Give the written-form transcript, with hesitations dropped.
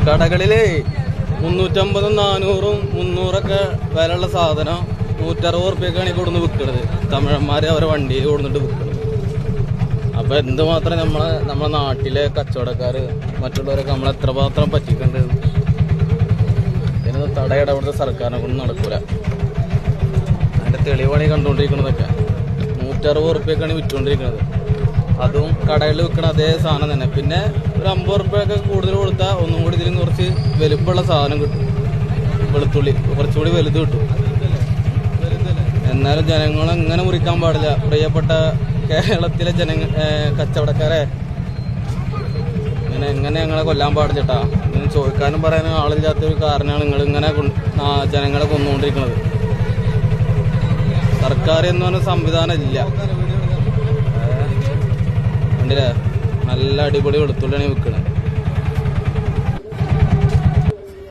കടകളില് 350, 400, 300 വിലയുള്ള സാധനം 160 ഉറുപ്പ്യക്കാണ് ഈ കൊടുന്ന് വിൽക്കുന്നത്. തമിഴന്മാര് അവരെ വണ്ടിയിൽ കൊടുന്നിട്ട് വിൽക്കുന്നത്. അപ്പൊ എന്തുമാത്രം നമ്മളെ നാട്ടിലെ കച്ചവടക്കാര് മറ്റുള്ളവരൊക്കെ നമ്മളെ എത്രമാത്രം പറ്റിക്കേണ്ടത്. ഇതിനൊന്നും തടയിട ഇവിടുത്തെ സർക്കാരിനെ കൊണ്ട് നടക്കൂല. അതിന്റെ തെളിവാണ് ഈ കണ്ടുകൊണ്ടിരിക്കുന്നതൊക്കെ. 160 ഉറുപ്പ്യക്കാണ് വിറ്റുകൊണ്ടിരിക്കുന്നത്. അതും കടകളിൽ വിൽക്കണ അതേ സാധനം തന്നെ. പിന്നെ ഒരു 50 ഉറുപ്പ്യൊക്കെ കൂടുതൽ കൊടുത്താൽ ഒന്നും കൂടി ഇതിലും കുറച്ച് വലുപ്പമുള്ള സാധനം കിട്ടും. വെളുത്തുള്ളി കുറച്ചുകൂടി വലുത് കിട്ടും. എന്നാലും ജനങ്ങളെ ഇങ്ങനെ മുറിക്കാൻ പാടില്ല. പ്രിയപ്പെട്ട കേരളത്തിലെ കച്ചവടക്കാരെ എങ്ങനെ ഞങ്ങളെ കൊല്ലാൻ പാടില്ലട്ടാ. ഇങ്ങനെ ചോദിക്കാനും പറയാനും ആളില്ലാത്തൊരു കാരണമാണ് നിങ്ങൾ ഇങ്ങനെ ജനങ്ങളെ കൊന്നുകൊണ്ടിരിക്കുന്നത്. സർക്കാർ എന്ന് പറഞ്ഞ സംവിധാനം ഇല്ല. കണ്ടില്ലേ, നല്ല അടിപൊളി വെളുത്തുള്ളിയാണ് വിൽക്കുന്നത്.